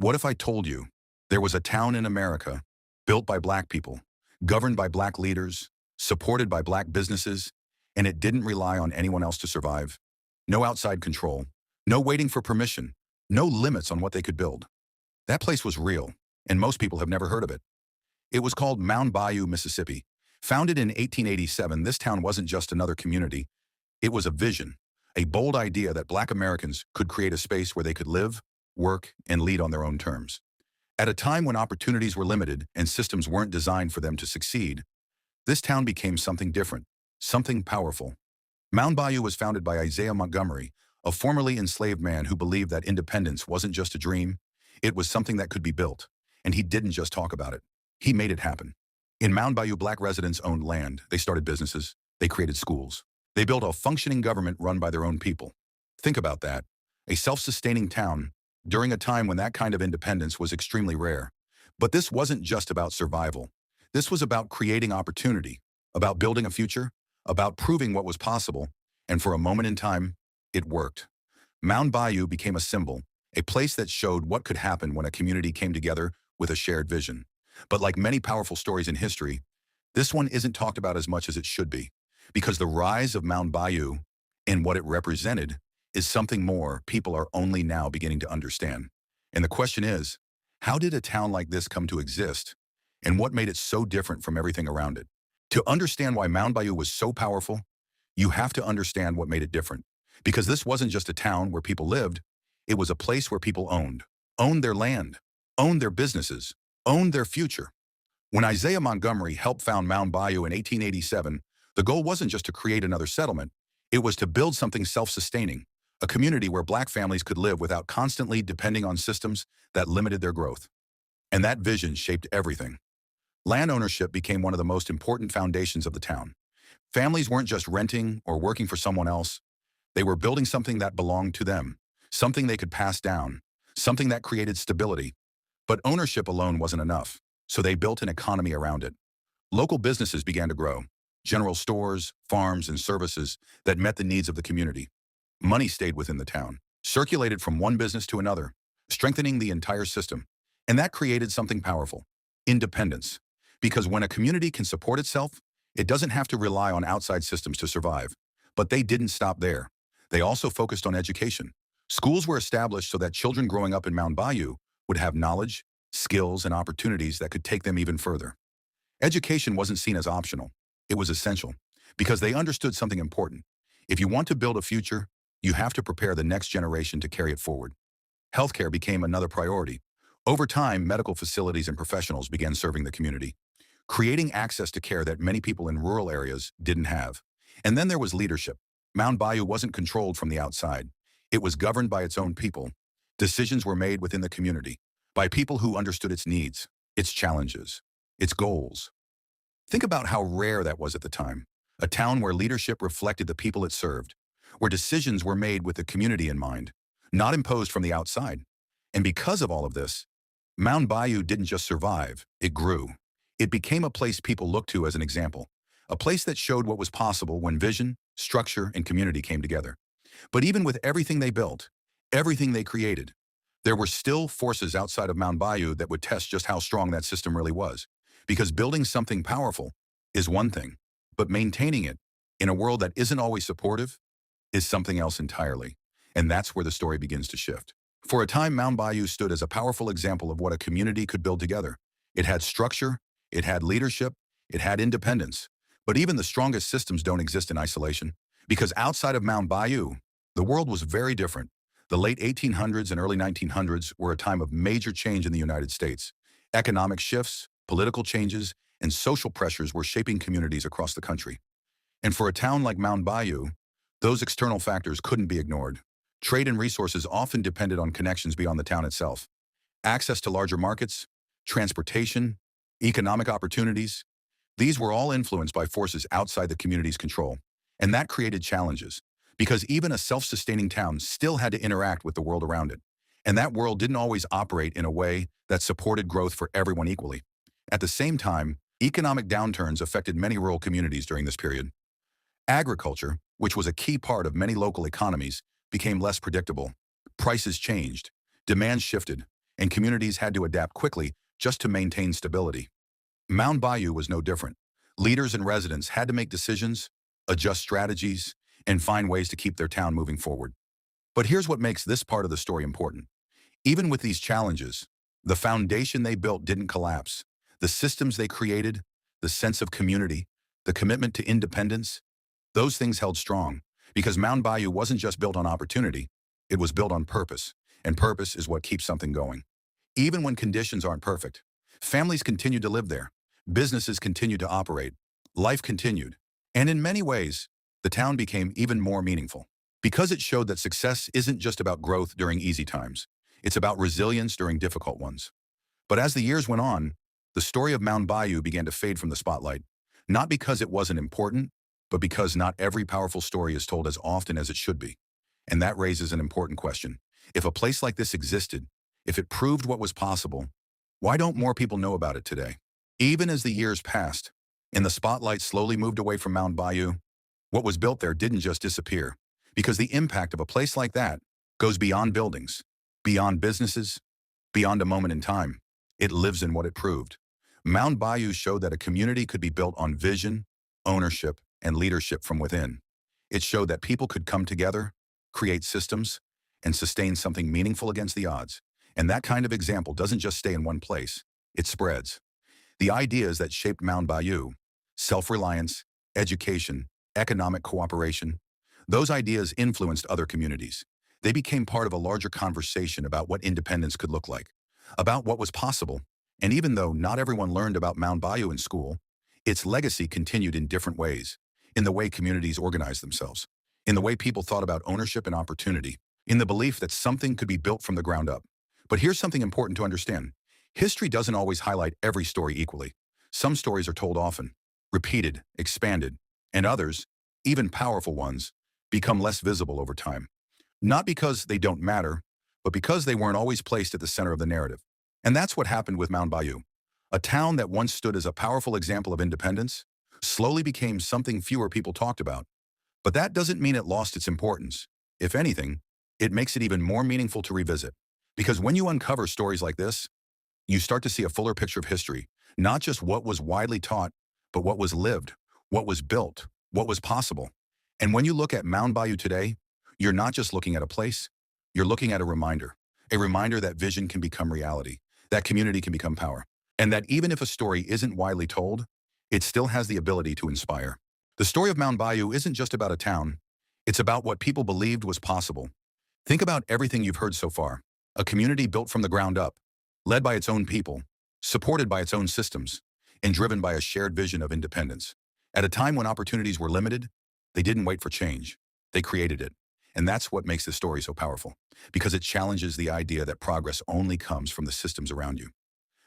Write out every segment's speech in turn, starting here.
What if I told you there was a town in America built by black people, governed by black leaders, supported by black businesses, and it didn't rely on anyone else to survive? No outside control, no waiting for permission, no limits on what they could build. That place was real, and most people have never heard of it. It was called Mound Bayou, Mississippi. Founded in 1887, this town wasn't just another community. It was a vision, a bold idea that black Americans could create a space where they could live, work, and lead on their own terms. At a time when opportunities were limited and systems weren't designed for them to succeed, this town became something different, something powerful. Mound Bayou was founded by Isaiah Montgomery, a formerly enslaved man who believed that independence wasn't just a dream, it was something that could be built. And he didn't just talk about it. He made it happen. In Mound Bayou, black residents owned land. They started businesses. They created schools. They built a functioning government run by their own people. Think about that. A self-sustaining town during a time when that kind of independence was extremely rare. But this wasn't just about survival. This was about creating opportunity, about building a future, about proving what was possible, and for a moment in time, it worked. Mound Bayou became a symbol, a place that showed what could happen when a community came together with a shared vision. But like many powerful stories in history, this one isn't talked about as much as it should be, because the rise of Mound Bayou and what it represented is something more people are only now beginning to understand. And the question is, how did a town like this come to exist, and what made it so different from everything around it? To understand why Mound Bayou was so powerful, you have to understand what made it different. Because this wasn't just a town where people lived, it was a place where people owned their land, owned their businesses, owned their future. When Isaiah Montgomery helped found Mound Bayou in 1887, the goal wasn't just to create another settlement, it was to build something self-sustaining, a community where black families could live without constantly depending on systems that limited their growth. And that vision shaped everything. Land ownership became one of the most important foundations of the town. Families weren't just renting or working for someone else. They were building something that belonged to them, something they could pass down, something that created stability. But ownership alone wasn't enough, so they built an economy around it. Local businesses began to grow, general stores, farms, and services that met the needs of the community. Money stayed within the town, circulated from one business to another, strengthening the entire system. And that created something powerful: independence. Because when a community can support itself, it doesn't have to rely on outside systems to survive. But they didn't stop there. They also focused on education. Schools were established so that children growing up in Mound Bayou would have knowledge, skills, and opportunities that could take them even further. Education wasn't seen as optional. It was essential, because they understood something important. If you want to build a future, you have to prepare the next generation to carry it forward. Healthcare became another priority. Over time, medical facilities and professionals began serving the community, creating access to care that many people in rural areas didn't have. And then there was leadership. Mound Bayou wasn't controlled from the outside. It was governed by its own people. Decisions were made within the community, by people who understood its needs, its challenges, its goals. Think about how rare that was at the time. A town where leadership reflected the people it served, where decisions were made with the community in mind, not imposed from the outside. And because of all of this, Mound Bayou didn't just survive, it grew. It became a place people looked to as an example, a place that showed what was possible when vision, structure, and community came together. But even with everything they built, everything they created, there were still forces outside of Mound Bayou that would test just how strong that system really was. Because building something powerful is one thing, but maintaining it in a world that isn't always supportive is something else entirely. And that's where the story begins to shift. For a time, Mound Bayou stood as a powerful example of what a community could build together. It had structure, it had leadership, it had independence. But even the strongest systems don't exist in isolation. Because outside of Mound Bayou, the world was very different. The late 1800s and early 1900s were a time of major change in the United States. Economic shifts, political changes, and social pressures were shaping communities across the country. And for a town like Mound Bayou, those external factors couldn't be ignored. Trade and resources often depended on connections beyond the town itself. Access to larger markets, transportation, economic opportunities, these were all influenced by forces outside the community's control. And that created challenges, because even a self-sustaining town still had to interact with the world around it. And that world didn't always operate in a way that supported growth for everyone equally. At the same time, economic downturns affected many rural communities during this period. Agriculture, which was a key part of many local economies, became less predictable. Prices changed, demand shifted, and communities had to adapt quickly just to maintain stability. Mound Bayou was no different. Leaders and residents had to make decisions, adjust strategies, and find ways to keep their town moving forward. But here's what makes this part of the story important. Even with these challenges, the foundation they built didn't collapse. The systems they created, the sense of community, the commitment to independence, those things held strong because Mound Bayou wasn't just built on opportunity, it was built on purpose, and purpose is what keeps something going. Even when conditions aren't perfect, families continued to live there, businesses continued to operate, life continued, and in many ways, the town became even more meaningful because it showed that success isn't just about growth during easy times. It's about resilience during difficult ones. But as the years went on, the story of Mound Bayou began to fade from the spotlight, not because it wasn't important, but because not every powerful story is told as often as it should be. And that raises an important question. If a place like this existed, if it proved what was possible, why don't more people know about it today? Even as the years passed, and the spotlight slowly moved away from Mound Bayou, what was built there didn't just disappear, because the impact of a place like that goes beyond buildings, beyond businesses, beyond a moment in time. It lives in what it proved. Mound Bayou showed that a community could be built on vision, ownership, and leadership from within. It showed that people could come together, create systems, and sustain something meaningful against the odds. And that kind of example doesn't just stay in one place, it spreads. The ideas that shaped Mound Bayou, self-reliance, education, economic cooperation, those ideas influenced other communities. They became part of a larger conversation about what independence could look like, about what was possible. And even though not everyone learned about Mound Bayou in school, its legacy continued in different ways, in the way communities organized themselves, in the way people thought about ownership and opportunity, in the belief that something could be built from the ground up. But here's something important to understand. History doesn't always highlight every story equally. Some stories are told often, repeated, expanded, and others, even powerful ones, become less visible over time. Not because they don't matter, but because they weren't always placed at the center of the narrative. And that's what happened with Mound Bayou. A town that once stood as a powerful example of independence slowly became something fewer people talked about. But that doesn't mean it lost its importance. If anything, it makes it even more meaningful to revisit. Because when you uncover stories like this, you start to see a fuller picture of history, not just what was widely taught, but what was lived, what was built, what was possible. And when you look at Mound Bayou today, you're not just looking at a place, you're looking at a reminder that vision can become reality, that community can become power, and that even if a story isn't widely told, it still has the ability to inspire. The story of Mound Bayou isn't just about a town, it's about what people believed was possible. Think about everything you've heard so far. A community built from the ground up, led by its own people, supported by its own systems, and driven by a shared vision of independence. At a time when opportunities were limited, they didn't wait for change. They created it. And that's what makes this story so powerful, because it challenges the idea that progress only comes from the systems around you.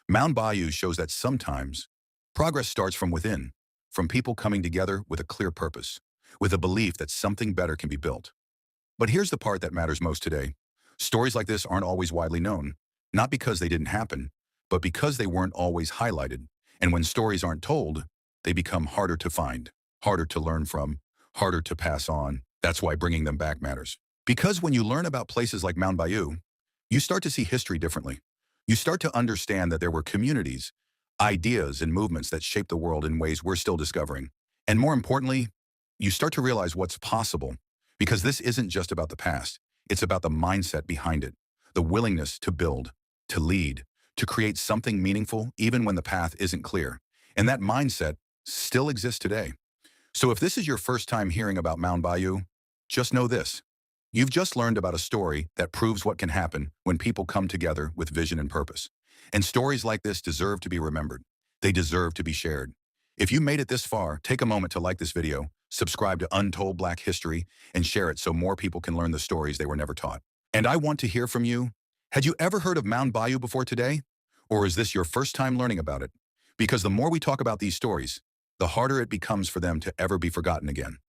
Mound Bayou shows that sometimes progress starts from within, from people coming together with a clear purpose, with a belief that something better can be built. But here's the part that matters most today. Stories like this aren't always widely known, not because they didn't happen, but because they weren't always highlighted. And when stories aren't told, they become harder to find, harder to learn from, harder to pass on. That's why bringing them back matters. Because when you learn about places like Mound Bayou, you start to see history differently. You start to understand that there were communities, ideas, and movements that shaped the world in ways we're still discovering. And more importantly, you start to realize what's possible, because this isn't just about the past. It's about the mindset behind it, the willingness to build, to lead, to create something meaningful even when the path isn't clear. And that mindset still exists today. So if this is your first time hearing about Mound Bayou, just know this. You've just learned about a story that proves what can happen when people come together with vision and purpose. And stories like this deserve to be remembered. They deserve to be shared. If you made it this far, take a moment to like this video, subscribe to Untold Black History, and share it so more people can learn the stories they were never taught. And I want to hear from you. Had you ever heard of Mound Bayou before today? Or is this your first time learning about it? Because the more we talk about these stories, the harder it becomes for them to ever be forgotten again.